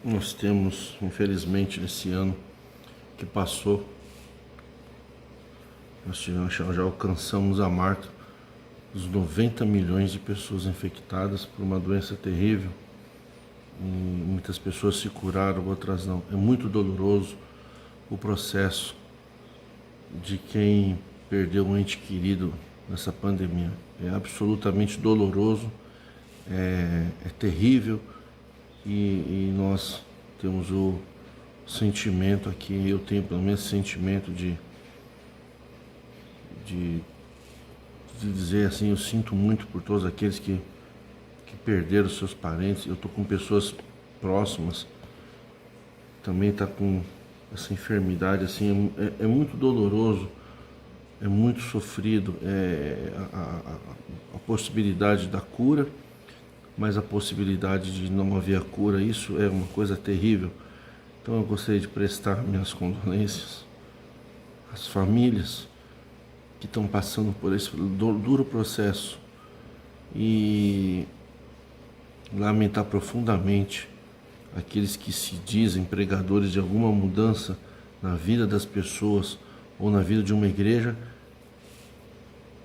Nós temos, infelizmente, nesse ano que passou, já alcançamos a marca dos 90 milhões de pessoas infectadas por uma doença terrível. E muitas pessoas se curaram, outras não. É muito doloroso o processo de quem perdeu um ente querido nessa pandemia. É absolutamente doloroso, é terrível, e nós temos o sentimento aqui, eu tenho pelo menos sentimento de dizer assim, eu sinto muito por todos aqueles que perderam seus parentes. Eu estou com pessoas próximas, também está com essa enfermidade, assim, é muito doloroso, é muito sofrido, a possibilidade da cura, mas a possibilidade de não haver a cura, isso é uma coisa terrível. Então eu gostaria de prestar minhas condolências às famílias que estão passando por esse duro processo e lamentar profundamente aqueles que se dizem pregadores de alguma mudança na vida das pessoas ou na vida de uma igreja,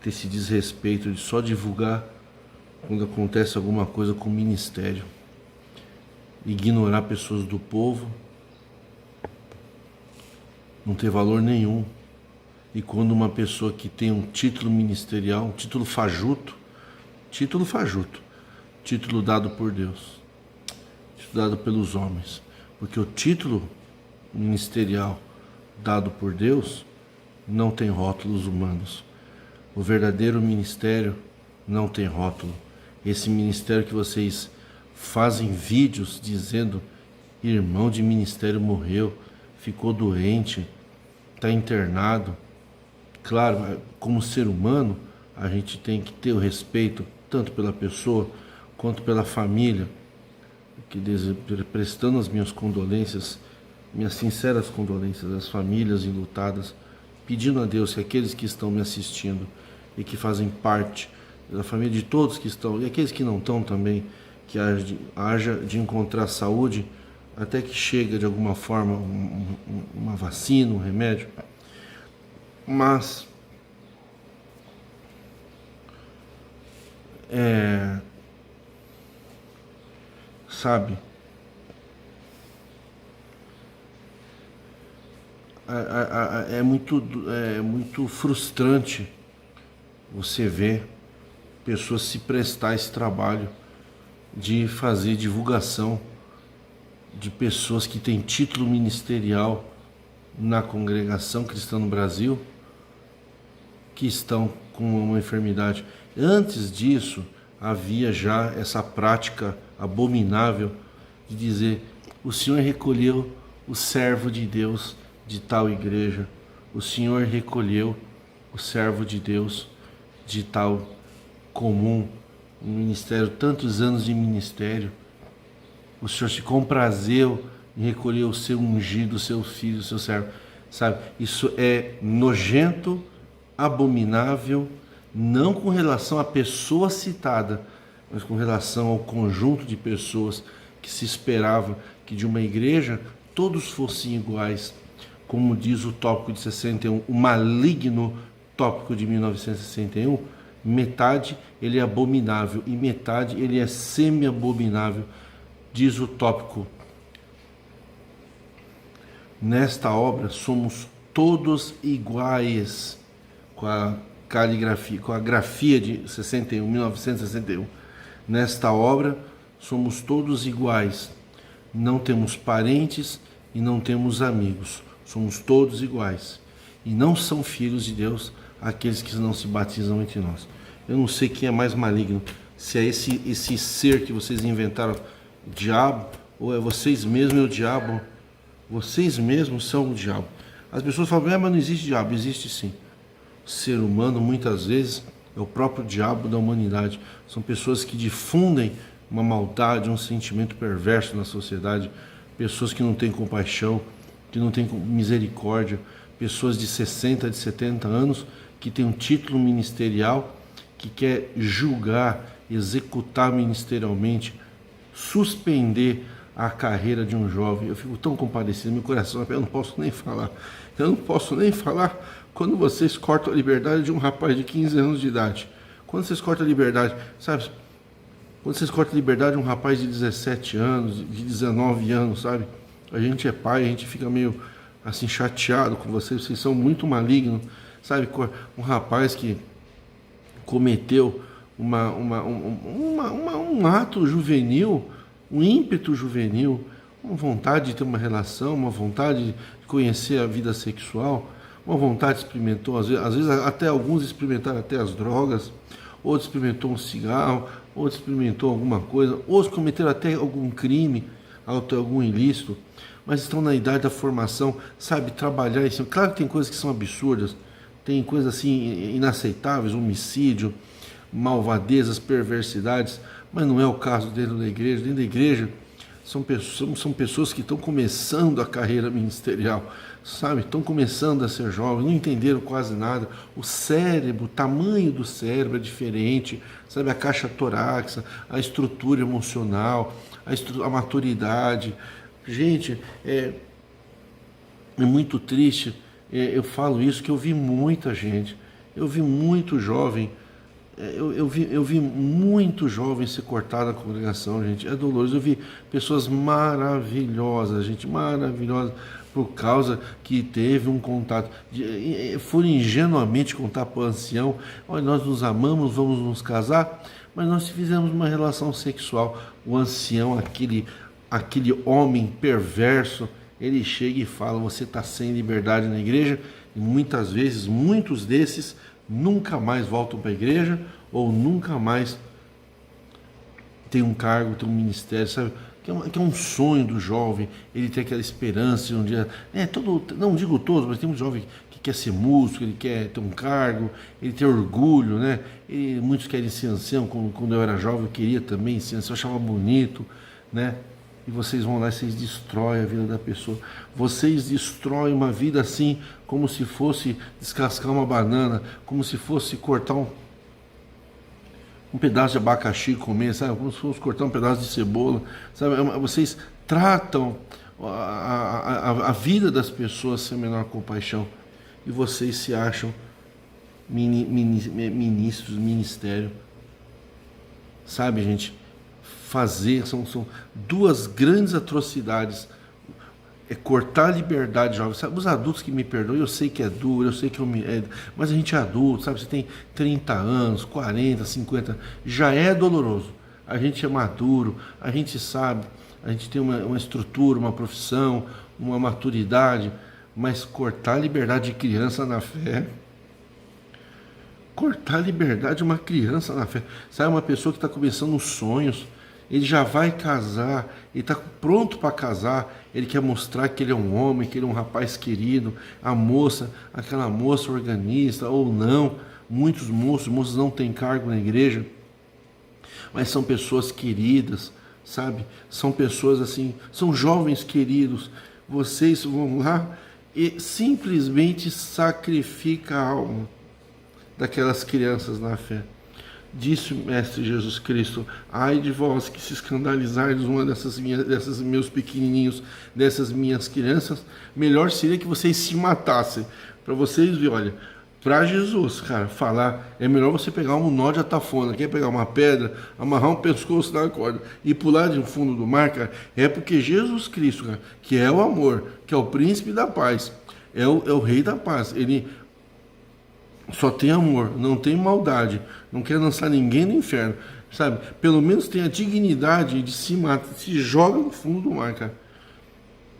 ter esse desrespeito de só divulgar quando acontece alguma coisa com o ministério, ignorar pessoas do povo, não ter valor nenhum. E quando uma pessoa que tem um título ministerial, um título fajuto dado por Deus, título dado pelos homens, porque o título ministerial dado por Deus não tem rótulos humanos. O verdadeiro ministério não tem rótulo. Esse ministério que vocês fazem vídeos dizendo irmão de ministério morreu, ficou doente, está internado. Claro, como ser humano, a gente tem que ter o respeito tanto pela pessoa quanto pela família, prestando as minhas condolências, minhas sinceras condolências às famílias enlutadas, pedindo a Deus que aqueles que estão me assistindo e que fazem parte da família de todos que estão, e aqueles que não estão também, que haja de encontrar saúde até que chega de alguma forma uma vacina, um remédio. Mas sabe, é muito frustrante você ver pessoas se prestar a esse trabalho de fazer divulgação de pessoas que têm título ministerial na congregação cristã no Brasil, que estão com uma enfermidade. Antes disso, havia já essa prática abominável de dizer: o Senhor recolheu o servo de Deus de tal igreja, o Senhor recolheu o servo de Deus de tal comum, um ministério, tantos anos de ministério, o Senhor se comprazeu em recolher o seu ungido, o seu filho, o seu servo, sabe? Isso é nojento, abominável, não com relação à pessoa citada, mas com relação ao conjunto de pessoas que se esperava que de uma igreja todos fossem iguais. Como diz o tópico de 61, o maligno tópico de 1961, metade ele é abominável e metade ele é semi-abominável. Diz o tópico: nesta obra somos todos iguais, com a caligrafia, com a grafia de 61, 1961. Nesta obra somos todos iguais, não temos parentes e não temos amigos, somos todos iguais. E não são filhos de Deus aqueles que não se batizam entre nós. Eu não sei quem é mais maligno, se é esse ser que vocês inventaram, o diabo, ou é vocês mesmos e o diabo. Vocês mesmos são o diabo. As pessoas falam: mas não existe diabo. Existe sim. O ser humano muitas vezes é o próprio diabo da humanidade. São pessoas que difundem uma maldade, um sentimento perverso na sociedade, pessoas que não têm compaixão, que não têm misericórdia, pessoas de 60, de 70 anos que têm um título ministerial, que quer julgar, executar ministerialmente, suspender a carreira de um jovem. Eu fico tão compadecido, meu coração, eu não posso nem falar. Eu não posso nem falar quando vocês cortam a liberdade de um rapaz de 15 anos de idade. Quando vocês cortam a liberdade, sabe? Quando vocês cortam a liberdade de um rapaz de 17 anos, de 19 anos, sabe? A gente é pai, a gente fica meio assim chateado com vocês são muito malignos, sabe? Um rapaz que cometeu um ato juvenil, um ímpeto juvenil, uma vontade de ter uma relação, uma vontade de conhecer a vida sexual, uma vontade experimentou, às vezes até alguns experimentaram até as drogas, outros experimentou um cigarro, outros experimentou alguma coisa, outros cometeram até algum crime, algum ilícito, mas estão na idade da formação, sabe, trabalhar isso. Claro que tem coisas que são absurdas, tem coisas assim inaceitáveis, homicídio, malvadezas, perversidades, mas não é o caso dentro da igreja. Dentro da igreja são pessoas que estão começando a carreira ministerial, sabe? Estão começando a ser jovens, não entenderam quase nada. O cérebro, o tamanho do cérebro é diferente, sabe? A caixa torácica, a estrutura emocional, a maturidade. Gente, é muito triste. Eu falo isso que eu vi muita gente, eu vi muito jovem. Eu vi muito jovem ser cortado na congregação, gente. É doloroso. Eu vi pessoas maravilhosas, gente, maravilhosas, por causa que teve um contato. Foram ingenuamente contar para o ancião: olha, nós nos amamos, vamos nos casar, mas nós fizemos uma relação sexual. O ancião, aquele homem perverso, ele chega e fala: você está sem liberdade na igreja. E muitas vezes, muitos desses nunca mais voltam para a igreja ou nunca mais tem um cargo, tem um ministério, sabe? Que é um sonho do jovem, ele tem aquela esperança de um dia, não digo todos, mas tem um jovem que quer ser músico, ele quer ter um cargo, ele tem orgulho, né? Muitos querem ser ancião, quando eu era jovem eu queria também ser ancião, eu achava bonito, né? E vocês vão lá e vocês destroem a vida da pessoa. Vocês destroem uma vida assim, como se fosse descascar uma banana, como se fosse cortar um pedaço de abacaxi e comer, sabe? Como se fosse cortar um pedaço de cebola, sabe? Vocês tratam a vida das pessoas sem a menor compaixão. E vocês se acham ministros, ministério. Sabe, gente? São duas grandes atrocidades. É cortar a liberdade jovem. Sabe, os adultos que me perdoam, eu sei que é duro, eu sei que mas a gente é adulto, sabe? Você tem 30 anos, 40, 50, já é doloroso. A gente é maduro, a gente sabe, a gente tem uma estrutura, uma profissão, uma maturidade, mas cortar a liberdade de criança na fé, cortar a liberdade de uma criança na fé, sabe? Uma pessoa que está começando os sonhos, ele já vai casar, ele está pronto para casar, ele quer mostrar que ele é um homem, que ele é um rapaz querido, aquela moça organista ou não, muitos moços não têm cargo na igreja, mas são pessoas queridas, sabe? São pessoas assim, são jovens queridos, vocês vão lá e simplesmente sacrificam a alma daquelas crianças na fé. Disse o Mestre Jesus Cristo: ai de vós que se escandalizardes uma dessas meus pequenininhos, dessas minhas crianças, melhor seria que vocês se matassem. Para vocês verem, olha, para Jesus, cara, falar, é melhor você pegar um nó de atafona, quer pegar uma pedra, amarrar um pescoço na corda e pular de um fundo do mar, cara, é porque Jesus Cristo, cara, que é o amor, que é o príncipe da paz, é o rei da paz, ele só tem amor, não tem maldade, não quer lançar ninguém no inferno, sabe? Pelo menos tem a dignidade de se matar, se joga no fundo do mar, cara.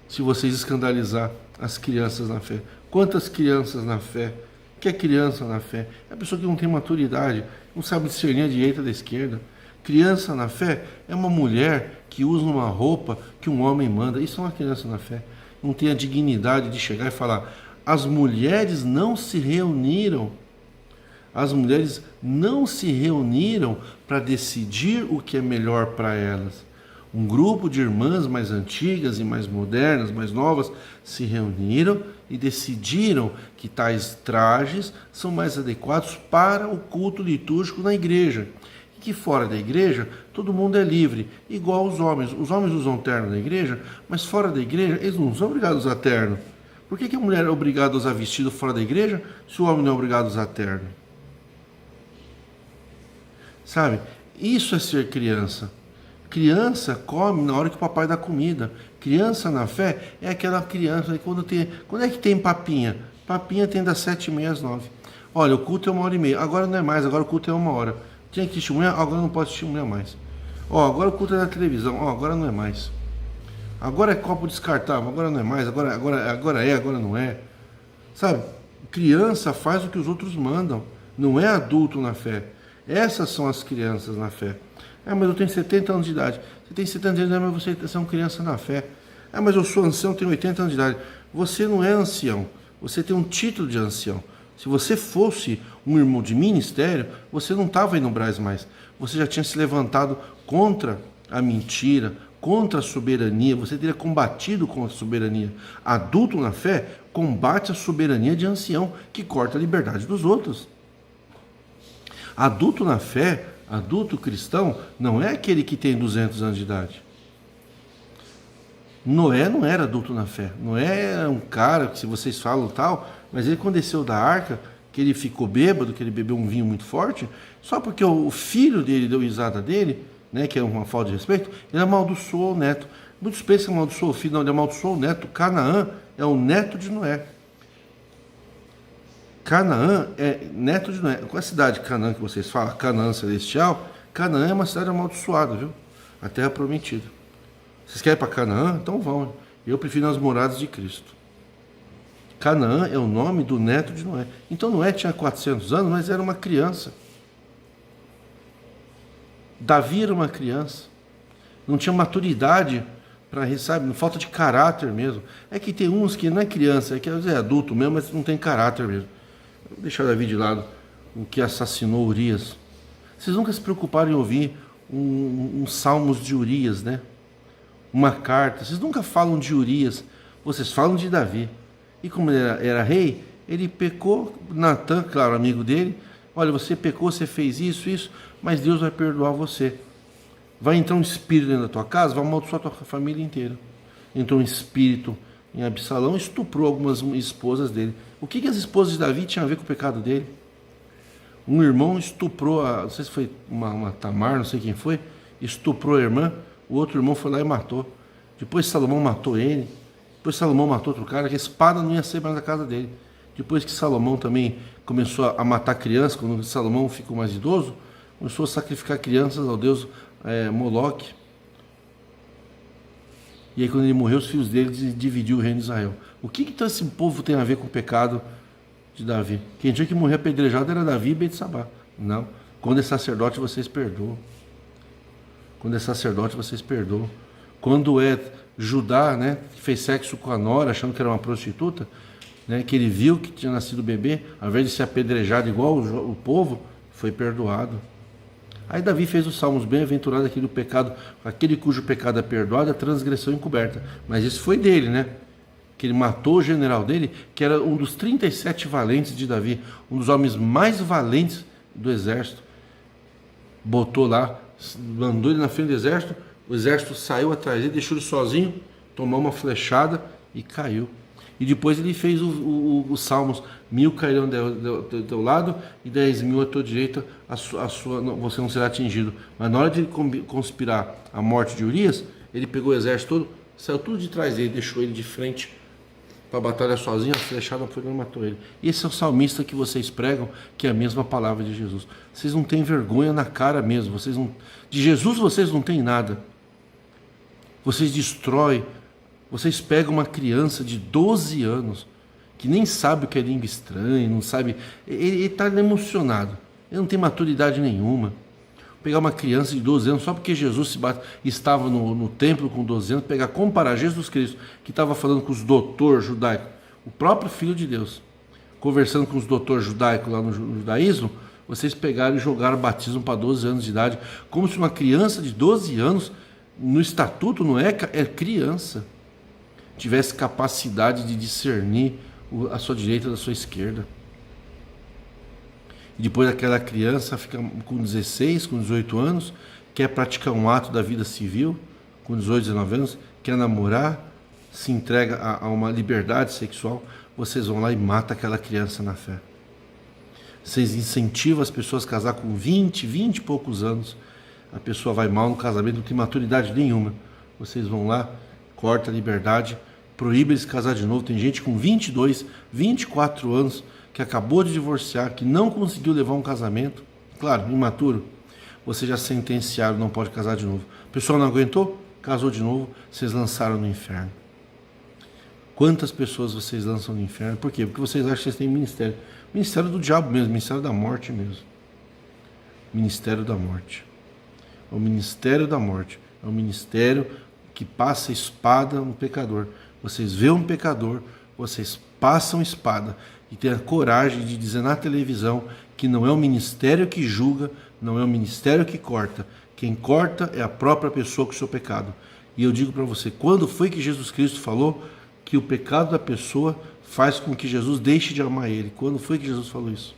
Se vocês escandalizar as crianças na fé. Quantas crianças na fé? O que é criança na fé? É a pessoa que não tem maturidade, não sabe discernir a direita da esquerda. Criança na fé é uma mulher que usa uma roupa que um homem manda. Isso é uma criança na fé. Não tem a dignidade de chegar e falar: as mulheres não se reuniram. As mulheres não se reuniram para decidir o que é melhor para elas. Um grupo de irmãs mais antigas e mais modernas, mais novas, se reuniram e decidiram que tais trajes são mais adequados para o culto litúrgico na igreja. que fora da igreja todo mundo é livre, igual os homens. Os homens usam terno na igreja, mas fora da igreja eles não são obrigados a usar terno. Por que a mulher é obrigada a usar vestido fora da igreja se o homem não é obrigado a usar terno? Sabe? Isso é ser criança. Criança come na hora que o papai dá comida. Criança na fé é aquela criança. Quando é que tem papinha? Papinha tem das 7h30 às 9h. Olha, o culto é 1h30. Agora não é mais, agora o culto é 1h. Tinha que testemunhar, agora não pode testemunhar mais. Agora o culto é na televisão, agora não é mais. Agora é copo descartável, agora não é mais, agora não é. Sabe? Criança faz o que os outros mandam, não é adulto na fé. Essas são as crianças na fé. Mas eu tenho 70 anos de idade. Você tem 70 anos de idade, mas você é uma criança na fé. Mas eu sou ancião, tenho 80 anos de idade. Você não é ancião, você tem um título de ancião. Se você fosse um irmão de ministério, você não estava aí no Brás mais. Você já tinha se levantado contra a mentira, contra a soberania. Você teria combatido contra a soberania. Adulto na fé combate a soberania de ancião, que corta a liberdade dos outros. Adulto na fé, adulto cristão, não é aquele que tem 200 anos de idade. Noé não era adulto na fé. Noé era um cara que, se vocês falam tal, mas ele quando desceu da arca, que ele ficou bêbado, que ele bebeu um vinho muito forte, só porque o filho dele deu risada dele, né, que é uma falta de respeito, ele amaldiçoou o neto. Muitos pensam que amaldiçoou o filho, não, ele amaldiçoou o neto. Canaã é o neto de Noé. Canaã é neto de Noé. Qual é a cidade de Canaã que vocês falam? Canaã celestial? Canaã é uma cidade amaldiçoada, viu? A terra prometida. Vocês querem ir para Canaã? Então vão. Eu prefiro as moradas de Cristo. Canaã é o nome do neto de Noé. Então Noé tinha 400 anos, mas era uma criança. Davi era uma criança. Não tinha maturidade para, sabe, falta de caráter mesmo. É que tem uns que não é criança, é que é adulto mesmo, mas não tem caráter mesmo. Vou deixar Davi de lado, o que assassinou Urias. Vocês nunca se preocuparam em ouvir um salmos de Urias, né? Uma carta. Vocês nunca falam de Urias, vocês falam de Davi. E como ele era rei, ele pecou. Natan, claro, amigo dele, olha, você pecou, você fez isso, mas Deus vai perdoar você. Vai entrar um espírito dentro da tua casa, vai amaldiçoar a tua família inteira. Entrou um espírito em Absalão, estuprou algumas esposas dele. O que as esposas de Davi tinham a ver com o pecado dele? Um irmão estuprou, não sei se foi uma Tamar, não sei quem foi, estuprou a irmã, o outro irmão foi lá e matou. Depois Salomão matou ele, depois Salomão matou outro cara, que a espada não ia ser mais na casa dele. Depois que Salomão também começou a matar crianças, quando Salomão ficou mais idoso, começou a sacrificar crianças ao deus Moloque. E aí quando ele morreu, os filhos dele dividiu o reino de Israel. O que então esse povo tem a ver com o pecado de Davi? Quem tinha que morrer apedrejado era Davi e Betsabá. Não. Quando é sacerdote, vocês perdoam. Quando é sacerdote, vocês perdoam. Quando é Judá, né, que fez sexo com a nora, achando que era uma prostituta, né, que ele viu que tinha nascido bebê, ao invés de ser apedrejado igual o povo, foi perdoado. Aí Davi fez os salmos: bem-aventurado aquele pecado, aquele cujo pecado é perdoado, a transgressão encoberta. Mas isso foi dele, né? Que ele matou o general dele, que era um dos 37 valentes de Davi, um dos homens mais valentes do exército. Botou lá, mandou ele na frente do exército, o exército saiu atrás dele, deixou ele sozinho, tomou uma flechada e caiu. E depois ele fez os salmos: 1000 cairão do teu lado e 10.000 à tua direita, você não será atingido. Mas na hora de conspirar a morte de Urias, ele pegou o exército todo, saiu tudo de trás dele, deixou ele de frente para a batalha sozinho, a flechada foi e matou ele. E esse é o salmista que vocês pregam, que é a mesma palavra de Jesus. Vocês não têm vergonha na cara mesmo. De Jesus vocês não têm nada. Vocês destroem. Vocês pegam uma criança de 12 anos, que nem sabe o que é língua estranha, não sabe, ele está emocionado, ele não tem maturidade nenhuma. Pegar uma criança de 12 anos, só porque Jesus estava no templo com 12 anos, comparar Jesus Cristo, que estava falando com os doutores judaicos, o próprio Filho de Deus, conversando com os doutores judaicos lá no judaísmo, vocês pegaram e jogaram batismo para 12 anos de idade, como se uma criança de 12 anos, no estatuto, não é criança, tivesse capacidade de discernir a sua direita da sua esquerda. E depois aquela criança fica com 16, com 18 anos, quer praticar um ato da vida civil, com 18, 19 anos, quer namorar, se entrega a uma liberdade sexual, vocês vão lá e matam aquela criança na fé. Vocês incentivam as pessoas a casar com 20 e poucos anos, a pessoa vai mal no casamento, não tem maturidade nenhuma. Vocês vão lá, corta a liberdade, proíbe eles casar de novo. Tem gente com 22, 24 anos, que acabou de divorciar, que não conseguiu levar um casamento, claro, imaturo. Vocês já sentenciaram, não pode casar de novo. A pessoa não aguentou, casou de novo, vocês lançaram no inferno. Quantas pessoas vocês lançam no inferno? Por quê? Porque vocês acham que vocês têm ministério. Ministério do diabo mesmo, ministério da morte mesmo. Ministério da morte. É o ministério da morte. É o ministério que passa espada no pecador. Vocês veem um pecador, vocês passam espada e têm a coragem de dizer na televisão que não é o ministério que julga, não é o ministério que corta. Quem corta é a própria pessoa com o seu pecado. E eu digo para você, quando foi que Jesus Cristo falou que o pecado da pessoa faz com que Jesus deixe de amar ele? Quando foi que Jesus falou isso?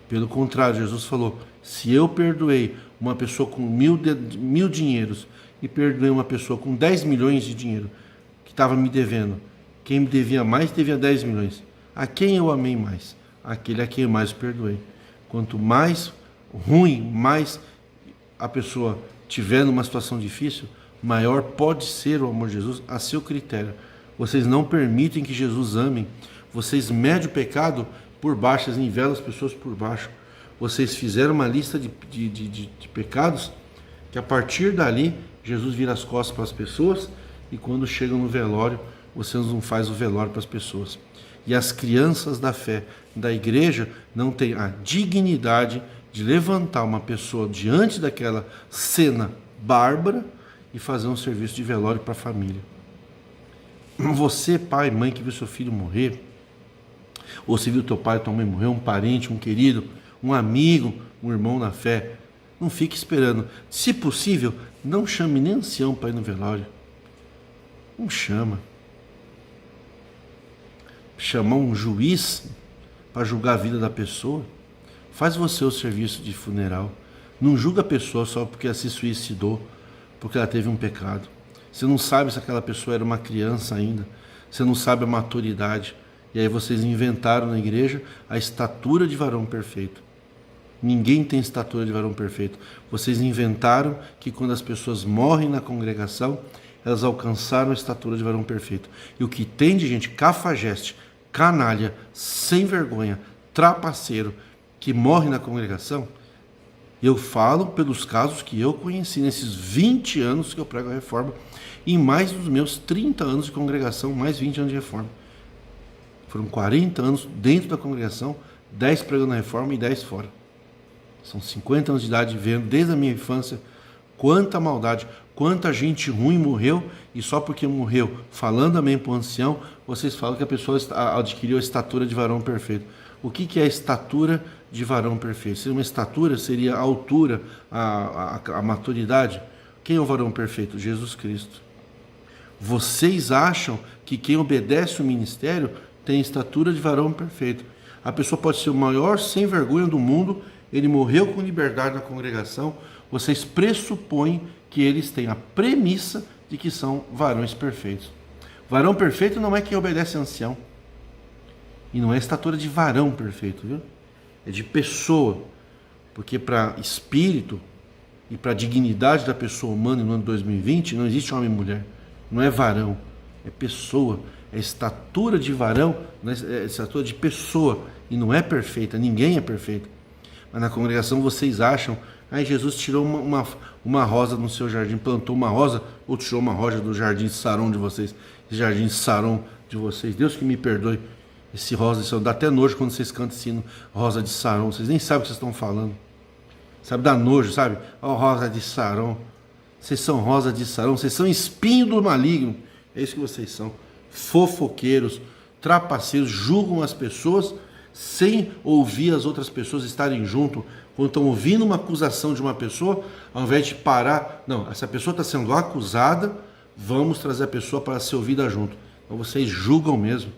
Pelo contrário, Jesus falou, se eu perdoei uma pessoa com mil dinheiros e perdoei uma pessoa com 10 milhões de dinheiro que estava me devendo, quem me devia mais devia 10 milhões. A quem eu amei mais? Aquele a quem eu mais perdoei. Quanto mais ruim, mais a pessoa tiver numa situação difícil, maior pode ser o amor de Jesus a seu critério. Vocês não permitem que Jesus ame. Vocês medem o pecado por baixo, vocês nivelam as pessoas por baixo. Vocês fizeram uma lista de pecados que a partir dali Jesus vira as costas para as pessoas e quando chegam no velório, vocês não fazem o velório para as pessoas. E as crianças da fé da igreja não têm a dignidade de levantar uma pessoa diante daquela cena bárbara e fazer um serviço de velório para a família. Você, pai, mãe, que viu seu filho morrer, ou se viu teu pai ou tua mãe morrer, um parente, um querido, um amigo, um irmão na fé, não fique esperando. Se possível, não chame nem ancião para ir no velório. Não chama. Chamar um juiz para julgar a vida da pessoa. Faz você o serviço de funeral. Não julga a pessoa só porque ela se suicidou, porque ela teve um pecado. Você não sabe se aquela pessoa era uma criança ainda. Você não sabe a maturidade. E aí vocês inventaram na igreja a estatura de varão perfeito. Ninguém tem estatura de varão perfeito. Vocês inventaram que quando as pessoas morrem na congregação, elas alcançaram a estatura de varão perfeito. E o que tem de gente cafajeste, canalha, sem vergonha, trapaceiro, que morre na congregação, eu falo pelos casos que eu conheci nesses 20 anos que eu prego a reforma, e mais dos meus 30 anos de congregação, mais 20 anos de reforma. Foram 40 anos dentro da congregação, 10 pregando a reforma e 10 fora. São 50 anos de idade vendo desde a minha infância quanta maldade, quanta gente ruim morreu, e só porque morreu falando amém para o ancião, vocês falam que a pessoa adquiriu a estatura de varão perfeito. O que é a estatura de varão perfeito? Seria uma estatura, seria a altura, a maturidade. Quem é o varão perfeito? Jesus Cristo. Vocês acham que quem obedece o ministério tem estatura de varão perfeito. A pessoa pode ser o maior sem vergonha do mundo, ele morreu com liberdade na congregação, vocês pressupõem que eles têm a premissa de que são varões perfeitos. Varão perfeito não é quem obedece a ancião. E não é estatura de varão perfeito, viu? É de pessoa. Porque para espírito e para dignidade da pessoa humana no ano 2020, não existe homem e mulher. Não é varão, é pessoa. É estatura de varão, é estatura de pessoa. E não é perfeita, ninguém é perfeito. Mas na congregação vocês acham, Jesus tirou uma rosa no seu jardim, plantou uma rosa, ou tirou uma rosa do jardim de Saron de vocês, esse jardim de Saron de vocês. Deus que me perdoe, esse rosa de Saron, dá até nojo quando vocês cantam esse hino, rosa de Saron, vocês nem sabem o que vocês estão falando. Sabe, dá nojo, sabe? Ó, rosa de Saron. Vocês são rosa de Saron, vocês são espinho do maligno. É isso que vocês são. Fofoqueiros, trapaceiros, julgam as pessoas sem ouvir as outras pessoas estarem junto. Quando estão ouvindo uma acusação de uma pessoa, ao invés de parar, não, essa pessoa está sendo acusada, vamos trazer a pessoa para ser ouvida junto. Então vocês julgam mesmo.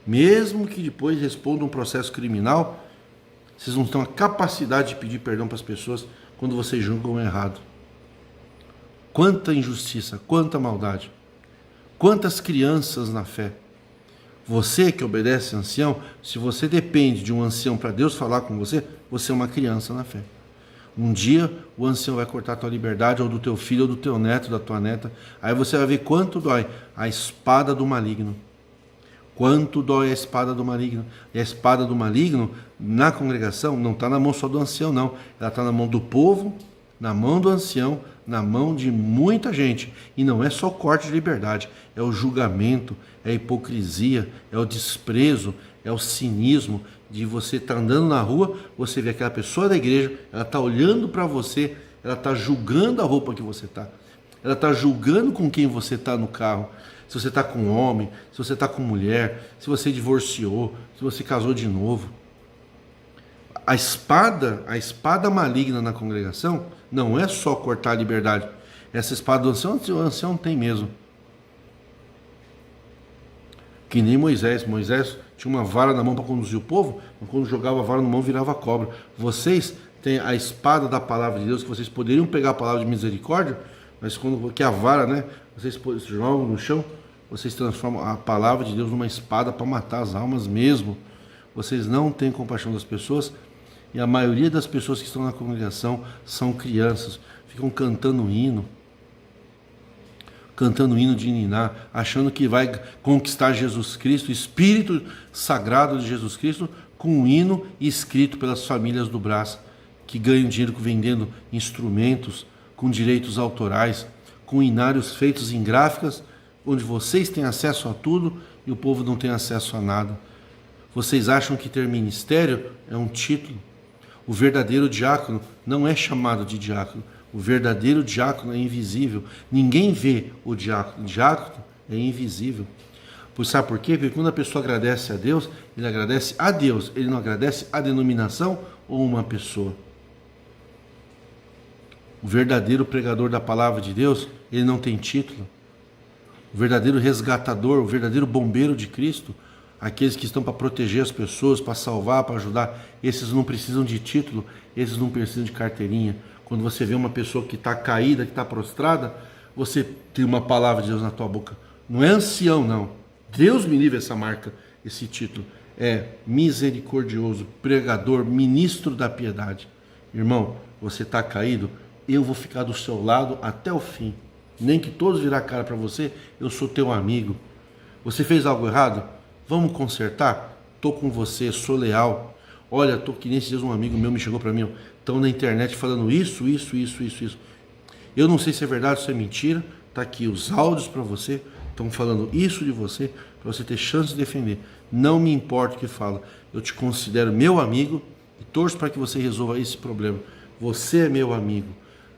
Mesmo que depois respondam um processo criminal, Vocês não têm a capacidade de pedir perdão para as pessoas quando vocês julgam errado. Quanta injustiça, quanta maldade. Quantas crianças na fé. Você que obedece ancião, se você depende de um ancião para Deus falar com você, você é uma criança na fé. Um dia o ancião vai cortar a tua liberdade, ou do teu filho, ou do teu neto, da tua neta. Aí você vai ver quanto dói a espada do maligno. Quanto dói a espada do maligno. E a espada do maligno, na congregação, não está na mão só do ancião, não. Ela está na mão do povo, na mão do ancião, na mão de muita gente. E não é só o corte de liberdade, é o julgamento, é a hipocrisia, é o desprezo, é o cinismo de você estar andando na rua, você vê aquela pessoa da igreja, ela está olhando para você, ela está julgando a roupa que você está, ela está julgando com quem você está no carro, se você está com homem, se você está com mulher, se você divorciou, se você casou de novo. A espada maligna na congregação não é só cortar a liberdade. Essa espada do ancião, o ancião tem mesmo. Que nem Moisés. Moisés tinha uma vara na mão para conduzir o povo, mas quando jogava a vara na mão virava cobra. Vocês têm a espada da palavra de Deus, que vocês poderiam pegar a palavra de misericórdia, mas quando que a vara, né, vocês jogam no chão, vocês transformam a palavra de Deus numa espada para matar as almas mesmo. Vocês não têm compaixão das pessoas. E a maioria das pessoas que estão na congregação são crianças, ficam cantando hino de niná, achando que vai conquistar Jesus Cristo, o Espírito Sagrado de Jesus Cristo, com um hino escrito pelas famílias do Brás, que ganham dinheiro vendendo instrumentos com direitos autorais, com hinários feitos em gráficas, onde vocês têm acesso a tudo e o povo não tem acesso a nada. Vocês acham que ter ministério é um título. O verdadeiro diácono não é chamado de diácono. O verdadeiro diácono é invisível. Ninguém vê o diácono. O diácono é invisível. Sabe por quê? Porque quando a pessoa agradece a Deus, ele agradece a Deus. Ele não agradece a denominação ou uma pessoa. O verdadeiro pregador da palavra de Deus, ele não tem título. O verdadeiro resgatador, o verdadeiro bombeiro de Cristo, aqueles que estão para proteger as pessoas, para salvar, para ajudar, esses não precisam de título, esses não precisam de carteirinha. Quando você vê uma pessoa que está caída, que está prostrada, você tem uma palavra de Deus na tua boca. Não é ancião, não. Deus me livre essa marca, esse título. É misericordioso, pregador, ministro da piedade. Irmão, você está caído, eu vou ficar do seu lado até o fim. Nem que todos virar a cara para você, eu sou teu amigo. Você fez algo errado? Vamos consertar? Estou com você, sou leal. Olha, estou que nesses dias um amigo meu me chegou para mim, estão na internet falando isso. Eu não sei se é verdade ou se é mentira. Está aqui os áudios para você, estão falando isso de você, para você ter chance de defender. Não me importa o que fala. Eu te considero meu amigo e torço para que você resolva esse problema. Você é meu amigo.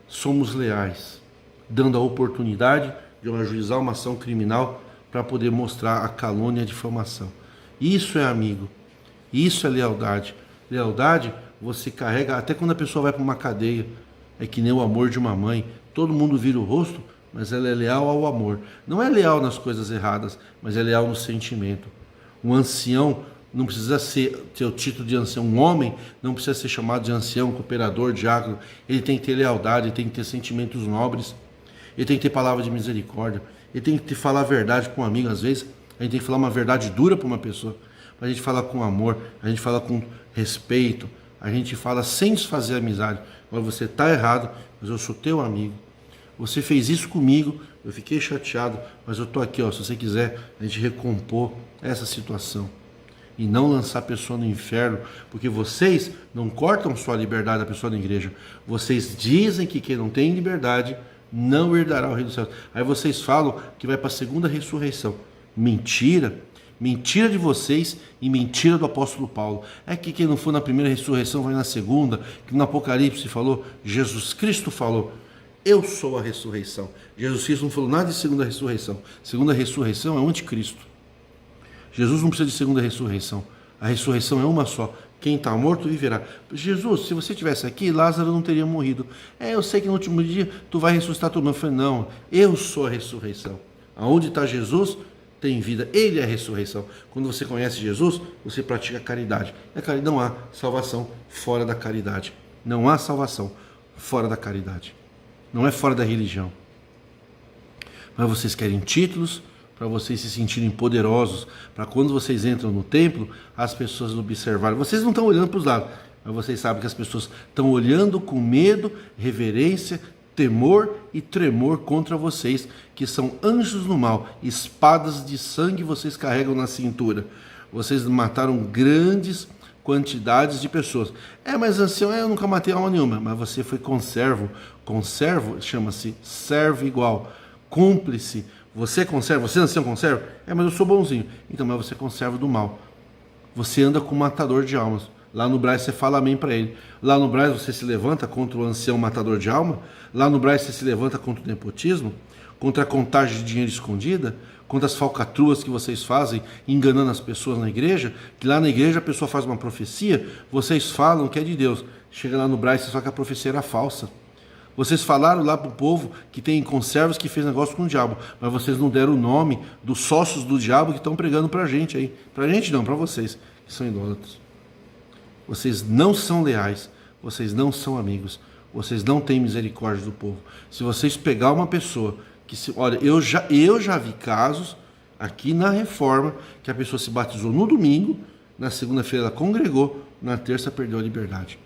Somos leais, dando a oportunidade de eu ajuizar uma ação criminal para poder mostrar a calúnia e a difamação. Isso é amigo, isso é lealdade. Lealdade você carrega, até quando a pessoa vai para uma cadeia, é que nem o amor de uma mãe, todo mundo vira o rosto, mas ela é leal ao amor. Não é leal nas coisas erradas, mas é leal no sentimento. Um ancião não precisa ter o título de ancião, um homem não precisa ser chamado de ancião, cooperador, diácono, ele tem que ter lealdade, ele tem que ter sentimentos nobres, ele tem que ter palavra de misericórdia, ele tem que falar a verdade com um amigo. Às vezes a gente tem que falar uma verdade dura para uma pessoa, a gente fala com amor, a gente fala com respeito, a gente fala sem desfazer a amizade. Agora você está errado, mas eu sou teu amigo, você fez isso comigo, eu fiquei chateado, mas eu estou aqui, ó, se você quiser a gente recompor essa situação e não lançar a pessoa no inferno, porque vocês não cortam só a liberdade da pessoa na igreja, vocês dizem que quem não tem liberdade não herdará o reino dos céus. Aí vocês falam que vai para a segunda ressurreição. Mentira, mentira de vocês e mentira do apóstolo Paulo. É que quem não for na primeira ressurreição vai na segunda, que no Apocalipse falou, Jesus Cristo falou, eu sou a ressurreição. Jesus Cristo não falou nada de segunda ressurreição. Segunda ressurreição é o anticristo. Jesus não precisa de segunda ressurreição. A ressurreição é uma só. Quem está morto viverá. Jesus, se você estivesse aqui, Lázaro não teria morrido. Eu sei que no último dia tu vai ressuscitar todo mundo. Eu falei, não, eu sou a ressurreição. Aonde está Jesus, tem vida, Ele é a ressurreição. Quando você conhece Jesus, você pratica a caridade. Não há salvação fora da caridade. Não há salvação fora da caridade. Não é fora da religião. Mas vocês querem títulos para vocês se sentirem poderosos, para quando vocês entram no templo, as pessoas observarem. Vocês não estão olhando para os lados, mas vocês sabem que as pessoas estão olhando com medo, reverência, temor e tremor contra vocês, que são anjos no mal, espadas de sangue vocês carregam na cintura. Vocês mataram grandes quantidades de pessoas. Mas ancião, eu nunca matei alma nenhuma. Mas você foi conservo. Conservo chama-se servo igual. Cúmplice. Você conserva, você ancião conserva? Mas eu sou bonzinho. Então, mas você conserva do mal. Você anda com o matador de almas. Lá no Brás você fala amém para ele. Lá no Brás você se levanta contra o ancião matador de alma. Lá no Brás você se levanta contra o nepotismo, contra a contagem de dinheiro escondida, contra as falcatruas que vocês fazem enganando as pessoas na igreja, que lá na igreja a pessoa faz uma profecia, vocês falam que é de Deus. Chega lá no Brás você fala que a profecia era falsa. Vocês falaram lá para o povo que tem conservas que fez negócio com o diabo, mas vocês não deram o nome dos sócios do diabo que estão pregando para a gente aí. Para a gente não, para vocês, que são idólatras. Vocês não são leais, vocês não são amigos, vocês não têm misericórdia do povo. Se vocês pegar uma pessoa que olha, eu já vi casos aqui na Reforma que a pessoa se batizou no domingo, na segunda-feira ela congregou, na terça perdeu a liberdade.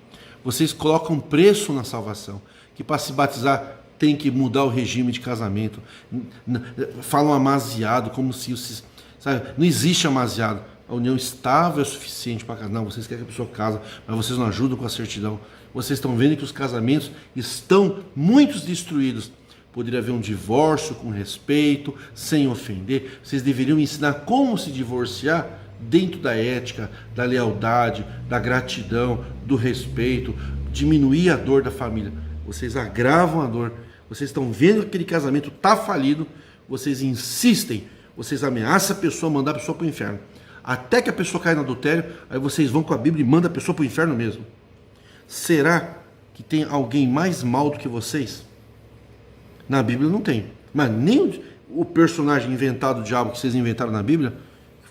Vocês colocam preço na salvação, que para se batizar tem que mudar o regime de casamento. Falam amaziado, como se, sabe, não existe amaziado. A união estável é suficiente para casar. Não, vocês querem que a pessoa casa, mas vocês não ajudam com a certidão. Vocês estão vendo que os casamentos estão muitos destruídos. Poderia haver um divórcio com respeito, sem ofender. Vocês deveriam ensinar como se divorciar dentro da ética, da lealdade, da gratidão, do respeito, diminuir a dor da família. Vocês agravam a dor. Vocês estão vendo que aquele casamento está falido. Vocês insistem. Vocês ameaçam a pessoa, mandar a pessoa para o inferno. Até que a pessoa caia no adultério, aí vocês vão com a Bíblia e mandam a pessoa para o inferno mesmo. Será que tem alguém mais mal do que vocês? Na Bíblia não tem. Mas nem o personagem inventado, o diabo que vocês inventaram na Bíblia,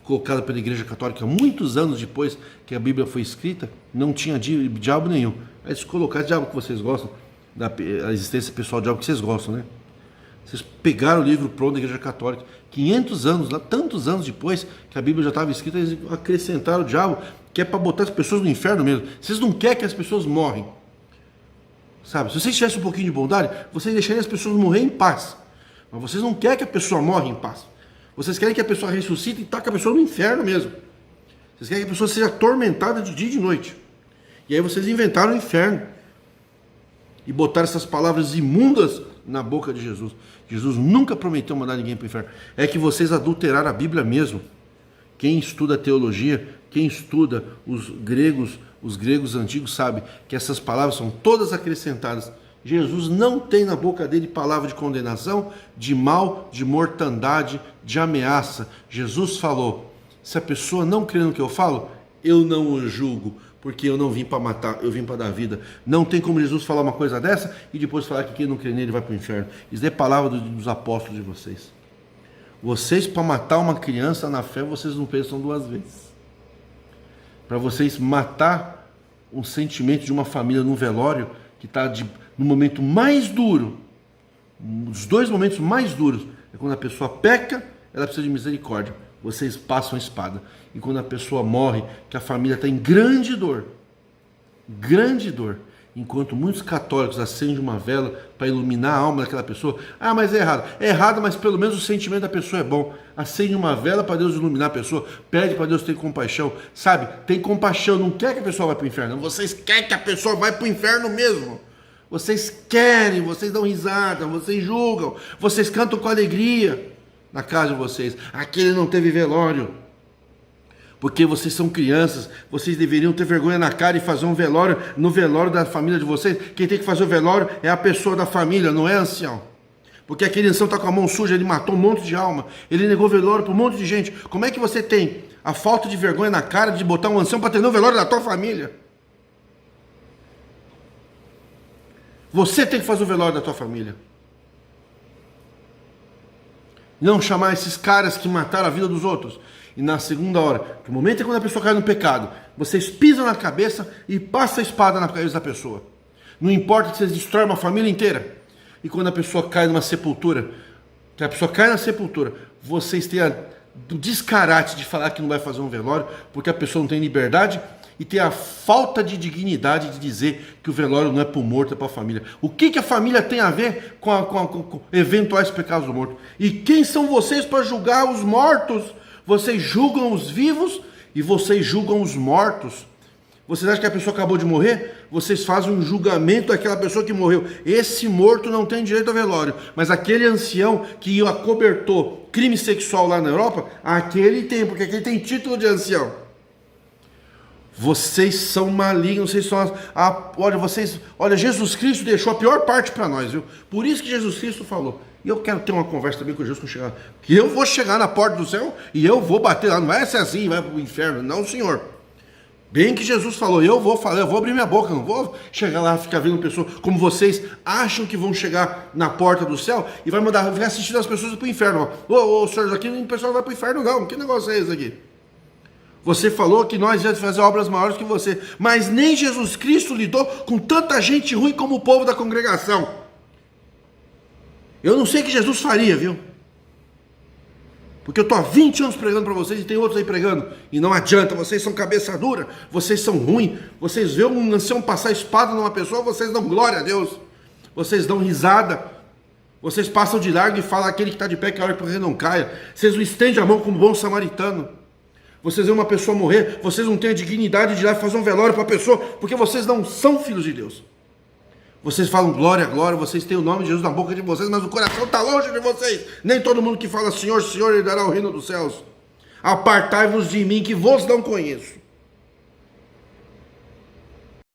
colocado pela Igreja Católica muitos anos depois que a Bíblia foi escrita, não tinha diabo nenhum. Aí eles colocaram o diabo que vocês gostam, a existência pessoal do diabo que vocês gostam, né? Vocês pegaram o livro pronto da Igreja Católica, 500 anos, tantos anos depois que a Bíblia já estava escrita, eles acrescentaram o diabo, que é para botar as pessoas no inferno mesmo. Vocês não querem que as pessoas morrem. Sabe? Se vocês tivessem um pouquinho de bondade, vocês deixariam as pessoas morrer em paz. Mas vocês não querem que a pessoa morra em paz. Vocês querem que a pessoa ressuscite e taque a pessoa no inferno mesmo. Vocês querem que a pessoa seja atormentada de dia e de noite. E aí vocês inventaram o inferno. E botaram essas palavras imundas na boca de Jesus. Jesus nunca prometeu mandar ninguém para o inferno. É que vocês adulteraram a Bíblia mesmo. Quem estuda teologia, quem estuda os gregos antigos sabe que essas palavras são todas acrescentadas. Jesus não tem na boca dele palavra de condenação, de mal, de mortandade, de ameaça. Jesus falou, se a pessoa não crê no que eu falo, eu não o julgo, porque eu não vim para matar, eu vim para dar vida. Não tem como Jesus falar uma coisa dessa e depois falar que quem não crê nele vai para o inferno. Isso é palavra dos apóstolos de vocês. Vocês, para matar uma criança na fé, vocês não pensam duas vezes. Para vocês matar um sentimento de uma família num velório, que está no momento mais duro, os dois momentos mais duros, é quando a pessoa peca, ela precisa de misericórdia. Vocês passam a espada. E quando a pessoa morre, que a família está em grande dor, enquanto muitos católicos acendem uma vela para iluminar a alma daquela pessoa. Ah, mas é errado. É errado, mas pelo menos o sentimento da pessoa é bom. Acende uma vela para Deus iluminar a pessoa, pede para Deus ter compaixão, sabe? Tem compaixão, não quer que a pessoa vá para o inferno. Vocês querem que a pessoa vá para o inferno mesmo. Vocês querem, vocês dão risada, vocês julgam, vocês cantam com alegria na casa de vocês. Aquele não teve velório. Porque vocês são crianças, vocês deveriam ter vergonha na cara e fazer um velório no velório da família de vocês. Quem tem que fazer o velório é a pessoa da família, não é ancião. Porque aquele ancião está com a mão suja, ele matou um monte de alma, ele negou velório para um monte de gente. Como é que você tem a falta de vergonha na cara de botar um ancião para atender o velório da tua família? Você tem que fazer o velório da tua família. Não chamar esses caras que mataram a vida dos outros. E na segunda hora, que o momento é quando a pessoa cai no pecado, vocês pisam na cabeça e passam a espada na cabeça da pessoa. Não importa que vocês destroem uma família inteira. E quando a pessoa cai numa sepultura, que a pessoa cai na sepultura, vocês têm o descarate de falar que não vai fazer um velório, porque a pessoa não tem liberdade, e tem a falta de dignidade de dizer que o velório não é para o morto, é para a família. O que a família tem a ver com eventuais pecados do morto? E quem são vocês para julgar os mortos? Vocês julgam os vivos e vocês julgam os mortos. Vocês acham que a pessoa acabou de morrer? Vocês fazem um julgamento daquela pessoa que morreu. Esse morto não tem direito a velório. Mas aquele ancião que acobertou crime sexual lá na Europa, aquele tem, porque aquele tem título de ancião. Vocês são malignos, vocês são olha, Jesus Cristo deixou a pior parte para nós, viu? Por isso que Jesus Cristo falou. E eu quero ter uma conversa também com Jesus quando chegar. Que eu vou chegar na porta do céu e eu vou bater lá. Não vai ser assim, vai para o inferno. Não, Senhor. Bem que Jesus falou, eu vou falar, eu vou abrir minha boca, não vou chegar lá e ficar vendo pessoas como vocês acham que vão chegar na porta do céu e vai assistir as pessoas para o inferno. Ô, senhor, aqui o pessoal vai para o inferno, não. Que negócio é esse aqui? Você falou que nós íamos fazer obras maiores que você, mas nem Jesus Cristo lidou com tanta gente ruim como o povo da congregação. Eu não sei o que Jesus faria, viu? Porque eu estou há 20 anos pregando para vocês e tem outros aí pregando. E não adianta, vocês são cabeça dura, vocês são ruins. Vocês veem um ancião passar espada numa pessoa, vocês dão glória a Deus. Vocês dão risada. Vocês passam de largo e falam aquele que está de pé que a hora que ele não caia. Vocês não estendem a mão como bom samaritano. Vocês veem uma pessoa morrer, vocês não têm a dignidade de ir lá fazer um velório para a pessoa, porque vocês não são filhos de Deus. Vocês falam glória, glória, vocês têm o nome de Jesus na boca de vocês, mas o coração está longe de vocês. Nem todo mundo que fala Senhor, Senhor, herdará o reino dos céus. Apartai-vos de mim que vos não conheço.